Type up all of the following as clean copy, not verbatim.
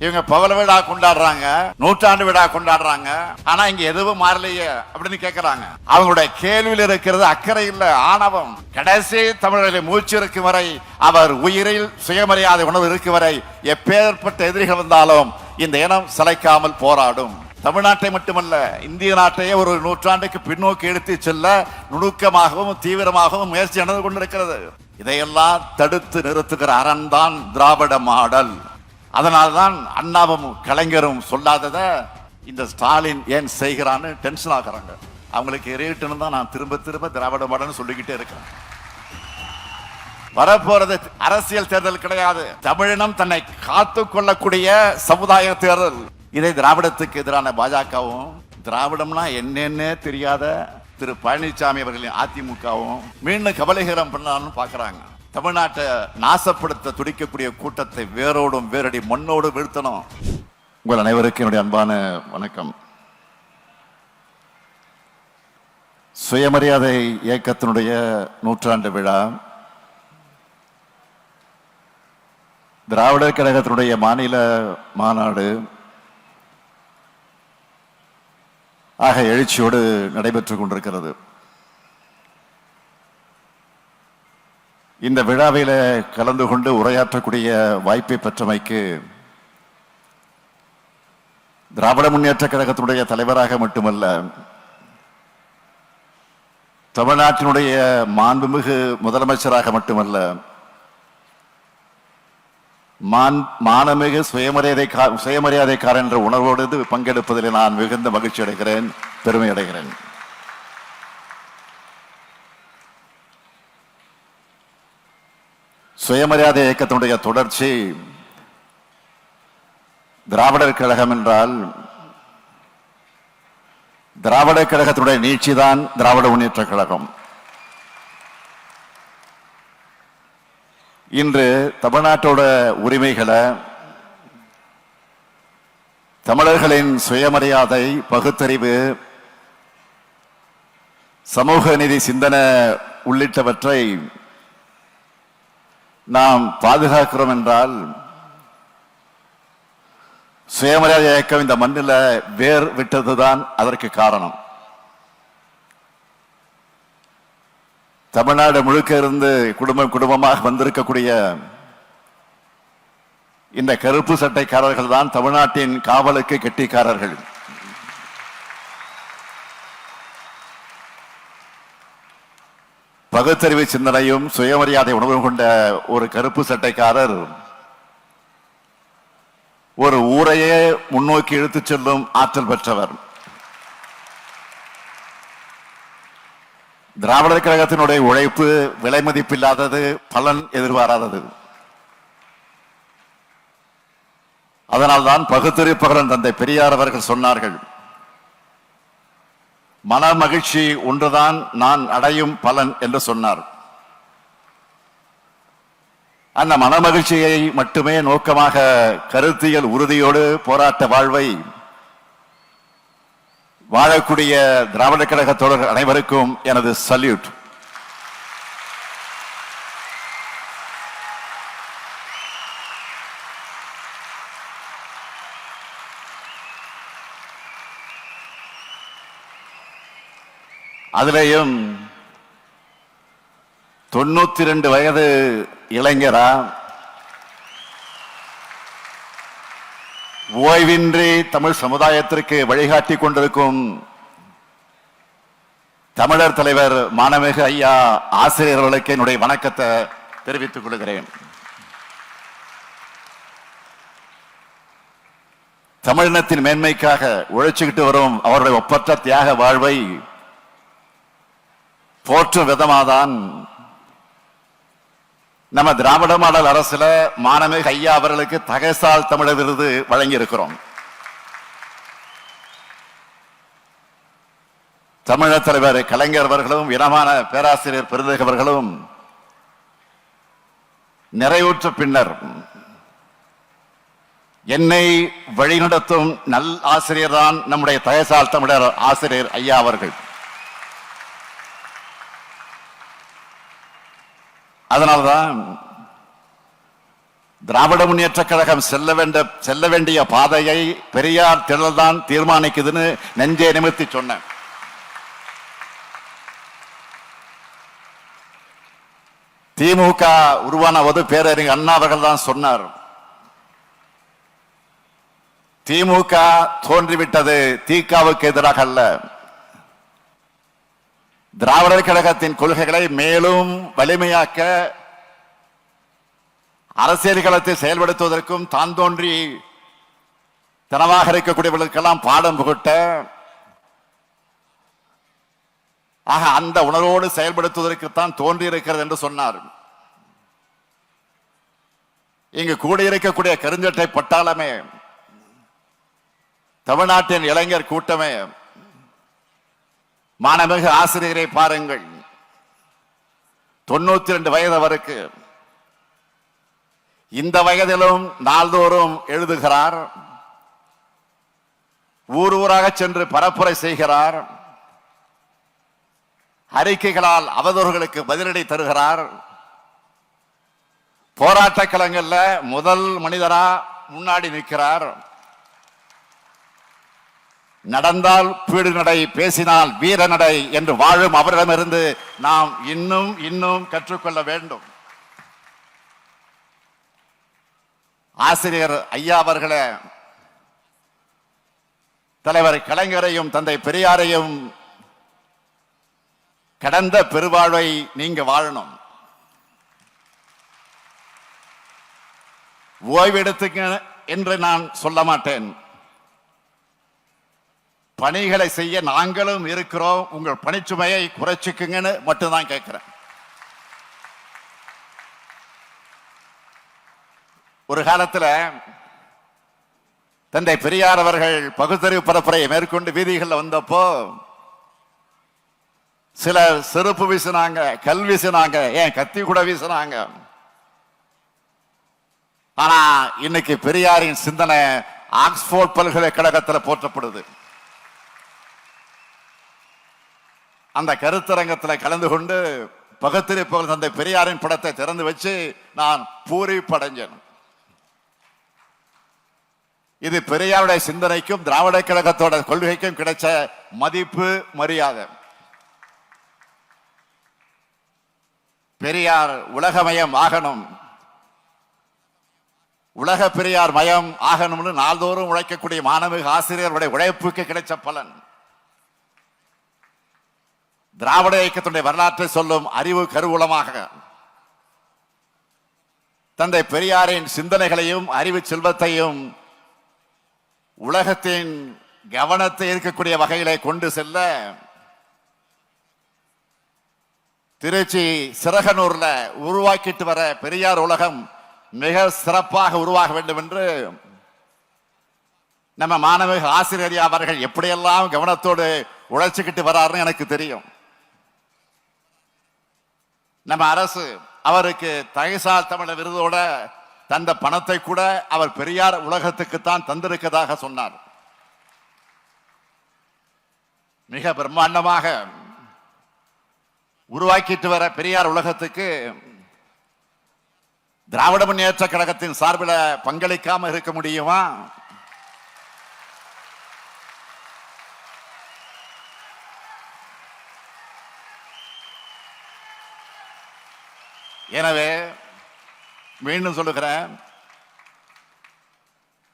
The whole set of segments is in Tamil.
இவங்க பவள விழா கொண்டாடுறாங்க, நூற்றாண்டு விழா கொண்டாடுறாங்க, ஆனா இங்க எதுவும் மாறலையே அப்படின்னு கேட்கிறாங்க. அவங்களுடைய கேள்வியில் இருக்கிறது அக்கறை இல்ல, ஆணவம். கடைசி தமிழர்களை மூச்சு இருக்கும் வரை, அவர் உயிரில் சுயமரியாதை உணர்வு இருக்கும் வரை, எப்பேற்பட்ட எதிரிகள் வந்தாலும் இந்த இனம் சளைக்காமல் போராடும். தமிழ்நாட்டை மட்டுமல்ல, இந்திய நாட்டையே ஒரு நூற்றாண்டுக்கு பின்னோக்கி எடுத்து செல்ல நுணுக்கமாகவும் தீவிரமாகவும் முயற்சி நடந்து கொண்டிருக்கிறது. இதையெல்லாம் தடுத்து நிறுத்துகிற அரண் தான் திராவிட மாடல். அதனால்தான் அண்ணாவும் கலைஞரும் சொல்லாதத இந்த ஸ்டாலின் ஏன் செய்கிறான்னு டென்ஷன் ஆகிறாங்க. அவங்களுக்கு எரியட்டுன்னு தான் நான் திரும்ப திரும்ப திராவிட மாடல்னு சொல்லிக்கிட்டே இருக்கிறேன். வரப்போறது அரசியல் தேர்தல் கிடையாது, தமிழினம் தன்னை காத்து கொள்ளக்கூடிய சமுதாய தேர்தல். இதை திராவிடத்துக்கு எதிரான பாஜகவும், திராவிடம்னா என்னென்ன தெரியாத திரு பழனிசாமி அவர்களின் அதிமுகவும் மீண்டும் கபலீகரம் பண்ணலாம்னு பாக்குறாங்க. தமிழ்நாட்டை நாசப்படுத்த துடிக்கக்கூடிய கூட்டத்தை வேரோடும் வேரடி மண்ணோடு வீழ்த்தணும். உங்கள் அனைவருக்கும் என்னுடைய அன்பான வணக்கம். சுயமரியாதை இயக்கத்தினுடைய நூற்றாண்டு விழா, திராவிடர் கழகத்தினுடைய மாநில மாநாடு ஆக எழுச்சியோடு நடைபெற்றுக் கொண்டிருக்கிறது. இந்த விழாவில கலந்து கொண்டு உரையாற்றக்கூடிய வாய்ப்பை பெற்றமைக்கு திராவிட முன்னேற்ற கழகத்தினுடைய தலைவராக மட்டுமல்ல, தமிழ்நாட்டினுடைய மாண்புமிகு முதலமைச்சராக மட்டுமல்ல, மானமிகு சுயமரியாதைக்காரன் என்ற உணர்வோடு பங்கெடுப்பதில் நான் மிகுந்த மகிழ்ச்சி அடைகிறேன், பெருமை அடைகிறேன். சுயமரியாதை இயக்கத்தினுடைய தொடர்ச்சி திராவிடர் கழகம் என்றால், திராவிடர் கழகத்தினுடைய நீட்சிதான் திராவிட முன்னேற்ற கழகம். இன்று தமிழ்நாட்டோட உரிமைகளை, தமிழர்களின் சுயமரியாதை, பகுத்தறிவு, சமூக நீதி சிந்தனை உள்ளிட்டவற்றை நாம் பாதுகாக்கிறோம் என்றால், சுயமரியாதை இயக்கம் இந்த மண்ணில் வேர் விட்டதுதான் அதற்கு காரணம். தமிழ்நாடு முழுக்க இருந்து குடும்பமாக வந்திருக்கக்கூடிய இந்த கருப்பு சட்டைக்காரர்கள் தான் தமிழ்நாட்டின் காவலுக்கு கெட்டிக்காரர்கள். பகுத்தறிவு சிந்தனையும் சுயமரியாதை உணர்வும் கொண்ட ஒரு கருப்பு சட்டைக்காரர் ஒரு ஊரையே முன்னோக்கி இழுத்துச் செல்லும் ஆற்றல் பெற்றவர். திராவிடர் கழகத்தினுடைய உழைப்பு விலை மதிப்பில்லாதது, பலன் எதிர்பாராதது. அதனால்தான் பகுத்தறிவு பகலன் தந்தை பெரியார் அவர்கள் சொன்னார்கள், மன மகிழ்ச்சி ஒன்றுதான் நான் அடையும் பலன் என்று சொன்னார். அந்த மன மகிழ்ச்சியை மட்டுமே நோக்கமாக கருத்தியல் உறுதியோடு போராட்ட வாழ்வை வாழக்கூடிய திராவிடர் கழக தோழர்கள் அனைவருக்கும் எனது சல்யூட். அதிலேயும் 92 வயது இளைஞரா, ஓய்வின்றி தமிழ் சமுதாயத்திற்கு வழிகாட்டி கொண்டிருக்கும் தமிழர் தலைவர் மானமிகு ஐயா ஆசிரியர்களுக்கு என்னுடைய வணக்கத்தை தெரிவித்துக் கொள்கிறேன். தமிழினத்தின் மேன்மைக்காக உழைச்சுக்கிட்டு வரும் அவருடைய ஒப்பற்ற தியாக வாழ்வை போற்றும் விதமாதான் நம்ம திராவிட மாடல் அரசுல மானமிகு ஐயா அவர்களுக்கு தகைசால் தமிழர் விருது வழங்கி இருக்கிறோம். தமிழர் தலைவர் கலைஞர் அவர்களும் இனமான பேராசிரியர் பெருந்தகை அவர்களும் நிறைவுற்ற பின்னர் என்னை வழிநடத்தும் நல் ஆசிரியர் தான் நம்முடைய தகைசால் தமிழர் ஆசிரியர் ஐயா அவர்கள். அதனால்தான் திராவிட முன்னேற்ற கழகம் செல்ல வேண்டிய பாதையை பெரியார் திடல் தான் தீர்மானிக்குதுன்னு நெஞ்சே நிமிர்த்தி சொன்னேன். திமுக உருவான போது பேரறிஞர் அண்ணா அவர்கள் தான் சொன்னார், திமுக தோன்றிவிட்டது திகாவுக்கு எதிராக அல்ல, திராவிடர் கழகத்தின் கொள்கைகளை மேலும் வலிமையாக்க அரசியல் களத்தை செயல்படுத்துவதற்கும் தான் தோன்றி தனவாக இருக்கக்கூடியவர்களுக்கெல்லாம் பாடம் புகட்ட, ஆக அந்த உணர்வோடு செயல்படுத்துவதற்குத்தான் தோன்றி இருக்கிறது என்று சொன்னார். இங்கு கூடியிருக்கக்கூடிய கருஞ்சட்டை பட்டாளமே, தமிழ்நாட்டின் இளைஞர் கூட்டமே, மாணமிகு ஆசிரியரை பாருங்கள், 92 வயது அவருக்கு. இந்த வயதிலும் நாள்தோறும் எழுதுகிறார், ஊர் ஊராக சென்று பரப்புரை செய்கிறார், அறிக்கைகளால் அவதூறுகளுக்கு பதிலடி தருகிறார். போராட்ட களங்கள்ல முதல் மனிதரா முன்னாடி நிற்கிறார். நடந்தால் பீடு நடை, பேசினால் வீர நடை என்று வாழும் அவரிடமிருந்து நாம் இன்னும் இன்னும் கற்றுக்கொள்ள வேண்டும். ஆசிரியர் ஐயா அவர்களே, தலைவர் கலைஞரையும் தந்தை பெரியாரையும் கடந்த பெருவாழ்வை நீங்க வாழணும். ஓய்வெடுத்துக்க என்று நான் சொல்ல மாட்டேன், பணிகளை செய்ய நாங்களும் இருக்கிறோம், உங்கள் பணிச்சுமையை குறைச்சிக்குங்கன்னு மட்டும்தான் கேட்கிறேன். ஒரு காலத்தில் தந்தை பெரியார் அவர்கள் பகுத்தறிவு பரப்புரையை மேற்கொண்டு வீதிகளில் வந்தப்போ சில செருப்பு வீசினாங்க, கல் வீசினாங்க, ஏன் கத்தி கூட வீசினாங்க. ஆனா இன்னைக்கு பெரியாரின் சிந்தனை ஆக்ஸ்போர்ட் பல்கலைக்கழகத்தில் போற்றப்படுது. அந்த கருத்தரங்கத்தில் கலந்து கொண்டு பகுத்தறிவு தந்தை பெரியாரின் படத்தை திறந்து வச்சு நான் பூரிப்படைஞ்சேன். இது பெரியாருடைய சிந்தனைக்கும் திராவிட கழகத்தோட கொள்கைக்கும் கிடைச்ச மதிப்பு மரியாதை. பெரியார் உலகமயம் ஆகணும், உலக பெரியார் மயம் ஆகணும்னு நாள்தோறும் உழைக்கக்கூடிய மாணவிக ஆசிரியர்களுடைய உழைப்புக்கு கிடைச்ச பலன். திராவிட இயக்கத்துடைய வரலாற்றை சொல்லும் அறிவு கருவூலமாக தந்தை பெரியாரின் சிந்தனைகளையும் அறிவு செல்வத்தையும் உலகத்தின் கவனத்தை இருக்கக்கூடிய வகையிலே கொண்டு செல்ல திருச்சி சிறகனூர்ல உருவாக்கிட்டு வர பெரியார் உலகம் மிக சிறப்பாக உருவாக வேண்டும் என்று நம்ம மாணவிக ஆசிரியர் அவர்கள் எப்படியெல்லாம் கவனத்தோடு உழைச்சுக்கிட்டு வர்றாருன்னு எனக்கு தெரியும். நம்ம அரசு அவருக்கு தகைசால் தமிழர் விருதோட தந்த பணத்தை கூட அவர் பெரியார் உலகத்துக்கு தான் தந்திருக்கதாக சொன்னார். மிக பிரம்மாண்டமாக உருவாக்கிட்டு வர பெரியார் உலகத்துக்கு திராவிட முன்னேற்ற கழகத்தின் சார்பில் பங்களிக்காம இருக்க முடியுமா? எனவே மீண்டும் சொல்லுகிறேன்,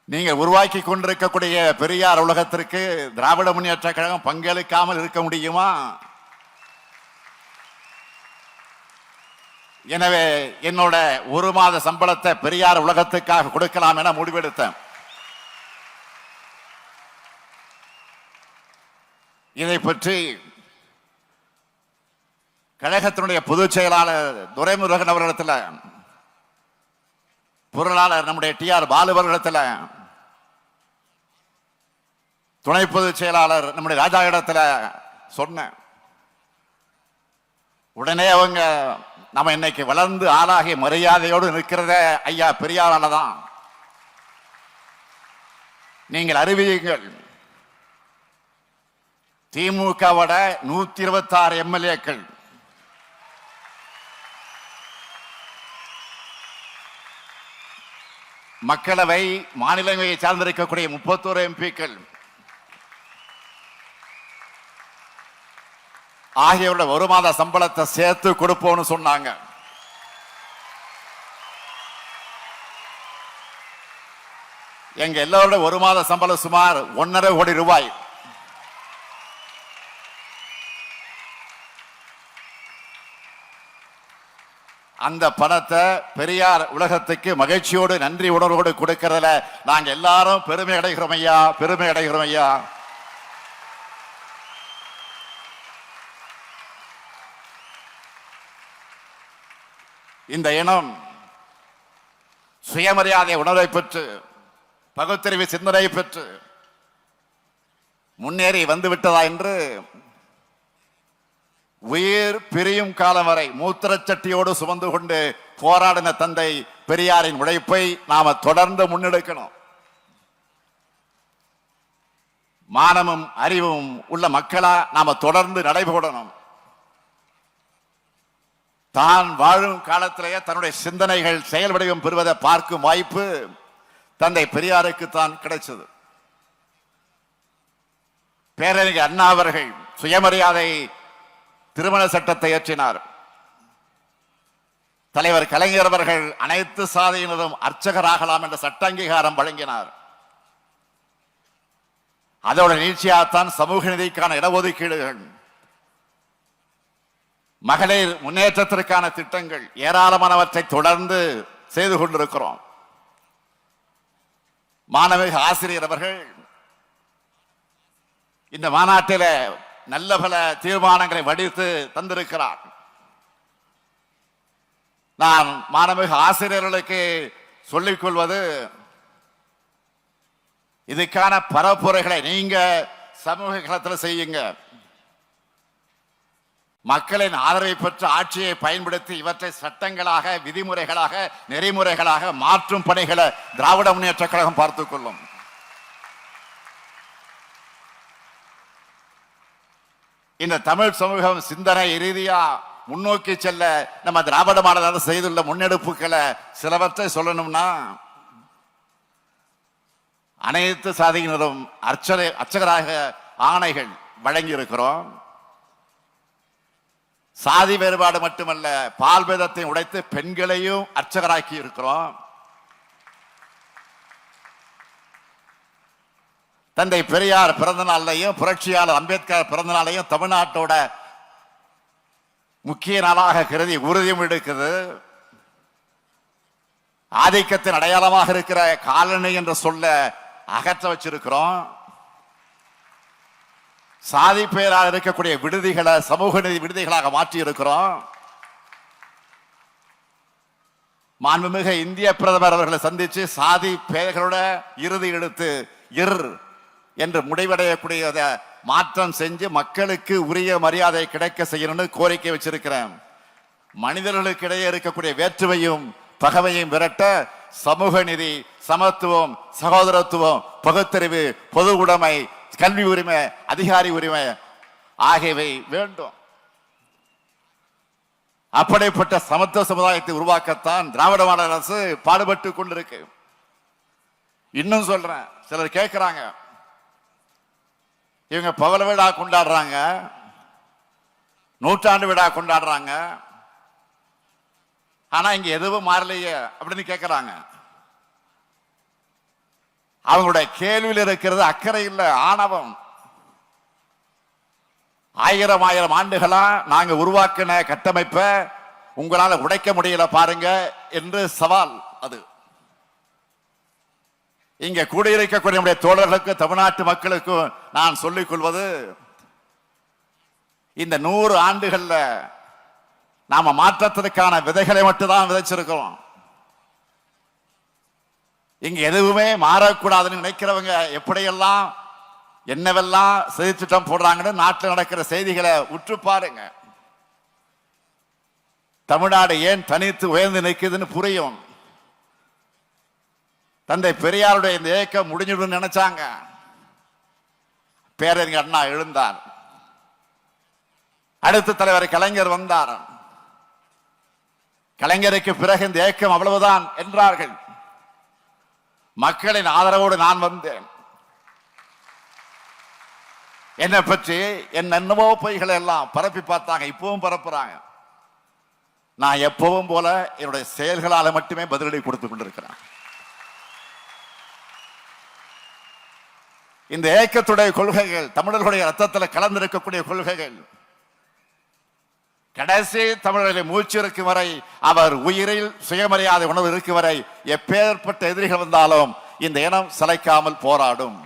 நீங்க உருவாக்கி கொண்டிருக்கக்கூடிய பெரியார் உலகத்திற்கு திராவிட முன்னேற்ற கழகம் பங்களிக்காமல் இருக்க முடியுமா? எனவே என்னோட 1 மாத சம்பளத்தை பெரியார் உலகத்துக்காக கொடுக்கலாம் என முடிவெடுத்தேன். இதை பற்றி கழகத்தினுடைய பொதுச் செயலாளர் துரைமுருகன் அவர்களிடத்தில், பொருளாளர் நம்முடைய TR பாலு அவர்களிடத்தில், துணை பொதுச் செயலாளர் நம்முடைய ராஜா இடத்துல சொன்னேன். உடனே அவங்க நம்ம இன்னைக்கு வளர்ந்து ஆளாகி மரியாதையோடு நிற்கிறத ஐயா பெரியாரால தான். நீங்கள் அறிவியுங்கள், திமுகவோட 126 MLAக்கள் மக்களவை மாநிலங்களவை சார்ந்திருக்கக்கூடிய 31 எம்பிக்கள் ஆகியோட ஒரு மாத சம்பளத்தை சேர்த்து கொடுப்போம்னு சொன்னாங்க. எங்க எல்லாரோட ஒரு மாத சம்பளம் சுமார் 1.5 கோடி ரூபாய். அந்த பணத்தை பெரியார் உலகத்துக்கு மகிழ்ச்சியோடு நன்றி உணர்வோடு கொடுக்கிறதுல நாங்க எல்லாரும் பெருமை அடைகிறோம் ஐயா, பெருமை அடைகிறோம் ஐயா. இந்த இனம் சுயமரியாதை உணர்வை பெற்று பகுத்தறிவு சிந்தனை பெற்று முன்னேறி வந்துவிட்டதா என்று உயிர் பிரியும் காலம் வரை மூத்திரச்சட்டியோடு சுமந்து கொண்டு போராடின தந்தை பெரியாரின் உழைப்பை நாம தொடர்ந்து முன்னெடுக்கணும். மானமும் அறிவும் உள்ள மக்களா நாம தொடர்ந்து நடைபோடணும். தான் வாழும் காலத்திலேயே தன்னுடைய சிந்தனைகள் செயல் வடிவம் பெறுவதை பார்க்கும் வாய்ப்பு தந்தை பெரியாருக்கு தான் கிடைச்சது. பேரறிஞர் அண்ணா அவர்கள் சுயமரியாதை திருமண சட்டத்தை இயற்றினார். தலைவர் கலைஞர் அவர்கள் அனைத்து சாதியினரும் அர்ச்சகராகலாம் என்ற சட்ட அங்கீகாரம் வழங்கினார். அதோட நீட்சியாகத்தான் சமூக நீதிக்கான இடஒதுக்கீடுகள், மகளிர் முன்னேற்றத்திற்கான திட்டங்கள் ஏராளமானவற்றை தொடர்ந்து செய்து கொண்டிருக்கிறோம். மாணவிக ஆசிரியர் அவர்கள் இந்த மாநாட்டில் நல்ல பல தீர்மானங்களை வடித்து தந்திருக்கிறார். நான் மாணவிக ஆசிரியர்களுக்கு சொல்லிக் கொள்வது, இதுக்கான பரப்புரைகளை நீங்க சமூக களத்தில் செய்யுங்க. மக்களின் ஆதரவை பெற்ற ஆட்சியை பயன்படுத்தி இவற்றை சட்டங்களாக, விதிமுறைகளாக, நெறிமுறைகளாக மாற்றும் பணிகளை திராவிட முன்னேற்ற கழகம் பார்த்துக் கொள்ளும். இந்த தமிழ் சமூகம் சிந்தனை ரீதியா முன்னோக்கி செல்ல நம்ம திராவிட மாடல் அரசு செய்துள்ள முன்னெடுப்புகளை சிலவற்றை சொல்லணும்னா, அனைத்து சாதியினரும் அர்ச்சகராக ஆணைகள் வழங்கி இருக்கிறோம். சாதி வேறுபாடு மட்டுமல்ல, பால் பேதத்தை உடைத்து பெண்களையும் அர்ச்சகராக்கி இருக்கிறோம். தந்தை பெரியார் பிறந்த நாளையும் புரட்சியாளர் அம்பேத்கர் பிறந்த நாளையும் தமிழ்நாட்டோட முக்கிய நாளாக கருதி உறுதியும் எடுக்குது. ஆதிக்கத்தின் அடையாளமாக இருக்கிற காலனி என்ற சொல்ல அகற்ற வச்சிருக்கிறோம். சாதி பெயரால் இருக்கக்கூடிய விடுதிகளை சமூக நீதி விடுதிகளாக மாற்றி இருக்கிறோம். மாண்புமிகு இந்திய பிரதமர் அவர்களை சந்திச்சு சாதி பெயர்களோட இறுதி எடுத்து என்று முடிவடையக்கூடிய மாற்றம் செஞ்சு மக்களுக்கு உரிய மரியாதை கிடைக்க செய்யணும்னு கோரிக்கை வச்சிருக்கிறேன். மனிதர்களுக்கு இடையே இருக்கக்கூடிய வேற்றுமையும் பகவையும் விரட்ட சமூக நீதி, சமத்துவம், சகோதரத்துவம், பகுத்தறிவு, பொது உடைமை, கல்வி உரிமை, அதிகாரி உரிமை ஆகியவை வேண்டும். அப்படிப்பட்ட சமத்துவ சமுதாயத்தை உருவாக்கத்தான் திராவிட மாடல் அரசு பாடுபட்டு கொண்டிருக்கு. இன்னும் சொல்றேன், சிலர் கேட்கிறாங்க, இவங்க பவள விழா கொண்டாடுறாங்க, நூற்றாண்டு விழா கொண்டாடுறாங்க, ஆனா இங்க எதுவும் மாறலையே அப்படின்னு கேட்கிறாங்க. அவங்களுடைய கேள்வியில் இருக்கிறது அக்கறை இல்லை, ஆணவம். ஆயிரம் ஆண்டுகளா நாங்க உருவாக்கின கட்டமைப்பை உங்களால உடைக்க முடியல பாருங்க என்று சவால். அது இங்க கூடியிருக்கக்கூடிய நம்முடைய தோழர்களுக்கு, தமிழ்நாட்டு மக்களுக்கும் நான் சொல்லிக் கொள்வது, இந்த 100 ஆண்டுகள்ல நாம மாற்றத்திற்கான விதைகளை மட்டும்தான் விதைச்சிருக்கிறோம். இங்க எதுவுமே மாறக்கூடாதுன்னு நினைக்கிறவங்க எப்படியெல்லாம் என்னவெல்லாம் செய்தி திட்டம் போடுறாங்கன்னு நாட்டில் நடக்கிற செய்திகளை உற்று பாருங்க. தமிழ்நாடு ஏன் தனித்து உயர்ந்து நிற்குதுன்னு புரியும். தந்தை பெரியாருடைய இந்த இயக்கம் முடிஞ்சிடும் நினைச்சாங்க. பேரறிஞர் அண்ணா எழுந்தார், அடுத்த தலைவர் கலைஞர் வந்தார். கலைஞருக்கு பிறகு இந்த இயக்கம் அவ்வளவுதான் என்றார்கள். மக்களின் ஆதரவோடு நான் வந்தேன். என்னை பற்றி என் என்னவோ பொய்களை எல்லாம் பரப்பி பார்த்தாங்க, இப்பவும் பரப்புறாங்க. நான் எப்பவும் போல என்னுடைய செயல்களால மட்டுமே பதிலடி கொடுத்துக் கொண்டிருக்கிறேன். இந்த ஏக்கத்துடைய கொள்கைகள், தமிழர்களுடைய ரத்தத்தில் கலந்திருக்கக்கூடிய கொள்கைகள், கடைசி தமிழர்களை மூச்சு இருக்கும் வரை, அவர் உயிரில் சுயமரியாதை உணர்வு இருக்கும் வரை, எப்பேற்பட்ட எதிரிகள் வந்தாலும் இந்த இனம் சளைக்காமல் போராடும்.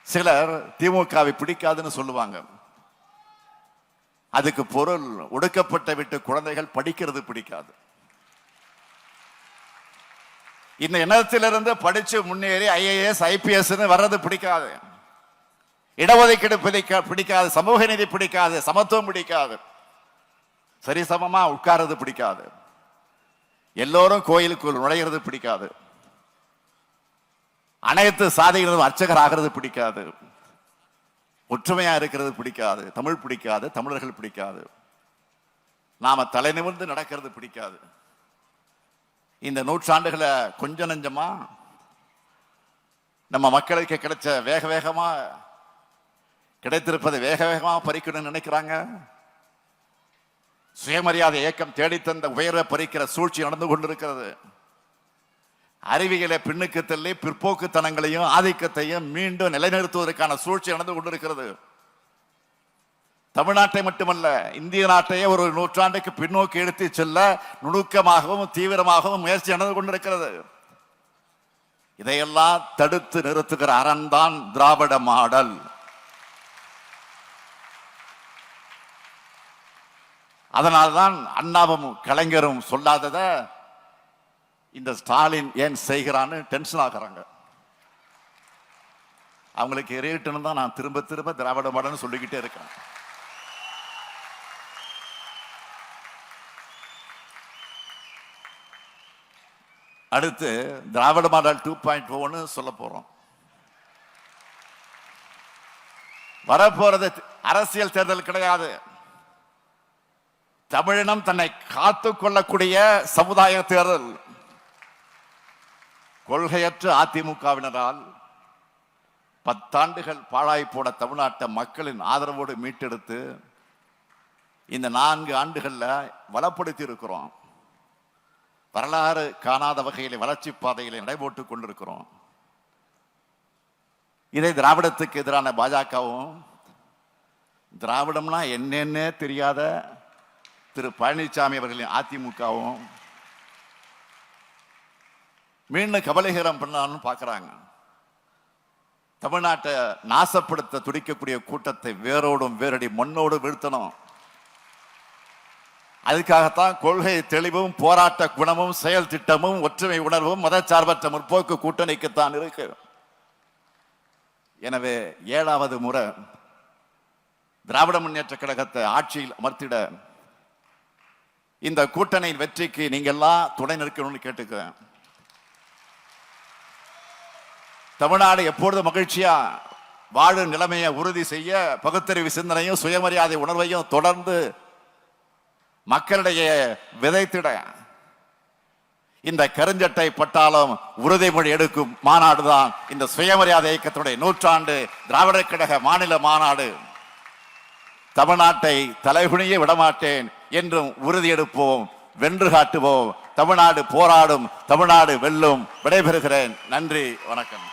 சிலர் திமுகவை பிடிக்காதுன்னு சொல்லுவாங்க. அதுக்கு பொருள் ஒடுக்கப்பட்ட விட்டு குழந்தைகள் படிக்கிறது பிடிக்காது. இந்த இனத்திலிருந்து படிச்சு முன்னேறி IAS IPS வர்றது பிடிக்காது. இடஒதுக்கீடு பிடிக்காது, சமூக நீதி பிடிக்காது, சமத்துவம் பிடிக்காது, சரிசமமா உட்கார்றது பிடிக்காது, எல்லோரும் கோயிலுக்குள் நுழைகிறது பிடிக்காது, அனைத்து சாதிகளும் அர்ச்சகர் ஆகிறது பிடிக்காது, ஒற்றுமையா இருக்கிறது பிடிக்காது, தமிழ் பிடிக்காது, தமிழர்கள் பிடிக்காது, நாம தலை நிமிர்ந்து நடக்கிறது பிடிக்காது. இந்த நூற்றாண்டுகளை கொஞ்ச நஞ்சமா நம்ம மக்களுக்கு கிடைச்ச வேக வேகமா கிடைத்திருப்பதை வேக வேகமா பறிக்கணும்னு நினைக்கிறாங்க. சுயமரியாதை இயக்கம் தேடித்தந்த உயர்வை பறிக்கிற சூழ்ச்சி நடந்து கொண்டிருக்கிறது. அறிவியலை பின்னுக்கு தள்ளி பிற்போக்குத்தனங்களையும் ஆதிக்கத்தையும் மீண்டும் நிலைநிறுத்துவதற்கான சூழ்ச்சி நடந்து கொண்டிருக்கிறது. தமிழ்நாட்டை மட்டுமல்ல, இந்திய நாட்டையே ஒரு நூற்றாண்டுக்கு பின்னோக்கி எடுத்து செல்ல நுணுக்கமாகவும் தீவிரமாகவும் முயற்சி நடந்து கொண்டிருக்கிறது. இதையெல்லாம் தடுத்து நிறுத்துகிற அரண் தான் திராவிட மாடல். அதனால்தான் அண்ணாவும் கலைஞரும் சொல்லாதத இந்த ஸ்டாலின் ஏன் செய்கிறான்னு டென்ஷன் ஆகிறாங்க. அவங்களுக்கு எரியட்டுன்னு தான் நான் திரும்ப திரும்ப திராவிட மாடல்னு சொல்லிக்கிட்டே இருக்கேன். அடுத்து திராவிட மாடல் 2.0 சொல்ல போறோம். வரப்போறது அரசியல் தேர்தல் கிடையாது. தமிழினம் தன்னை காத்துக் கொள்ளக்கூடிய சமுதாய தேர்தல். கொள்கையற்ற அதிமுகவினரால் 10 ஆண்டுகள் பாழாய் போட தமிழ்நாட்டை மக்களின் ஆதரவோடு மீட்டெடுத்து இந்த 4 ஆண்டுகள்ல வளப்படுத்தி இருக்கிறோம். வரலாறு காணாத வகையில் வளர்ச்சி பாதையில் நடைபோட்டுக் கொண்டிருக்கிறோம். இதை திராவிடத்துக்கு எதிரான பாஜகவும், திராவிடம்னா என்னென்ன தெரியாத திரு பழனிசாமி அவர்களின் அதிமுகவும் மீண்டும் கபலீகரம் பண்ணான்னு பார்க்கிறாங்க. தமிழ்நாட்டை நாசப்படுத்த துடிக்கக்கூடிய கூட்டத்தை வேரோடும் வேரடி மண்ணோடு வீழ்த்தணும். அதுக்காகத்தான் கொள்கை தெளிவும் போராட்ட குணமும் செயல் திட்டமும் ஒற்றுமை உணர்வும் மதச்சார்பற்ற முற்போக்கு கூட்டணிக்குத்தான் இருக்கு. எனவே 7வது முறை திராவிட முன்னேற்ற கழகத்தை ஆட்சியில் அமர்த்திட இந்த கூட்டணியின் வெற்றிக்கு நீங்க எல்லாம் துணை நிற்கணும்னு கேட்டுக்கிறேன். தமிழ்நாடு எப்பொழுது மகிழ்ச்சியா வாழும் நிலைமையை உறுதி செய்ய பகுத்தறிவு சிந்தனையும் சுயமரியாதை உணர்வையும் தொடர்ந்து மக்களிடையே விதைத்திட இந்த கருஞ்சட்டை பட்டாலும் உறுதிமொழி எடுக்கும் மாநாடுதான் இந்த சுயமரியாதை இயக்கத்துடைய 100 திராவிட கழக மாநில மாநாடு. தமிழ்நாட்டை தலைகுனிய விடமாட்டேன் என்றும் உறுதியெடுப்போம், வென்று காட்டுவோம். தமிழ்நாடு போராடும், தமிழ்நாடு வெல்லும். விடைபெறுகிறேன். நன்றி, வணக்கம்.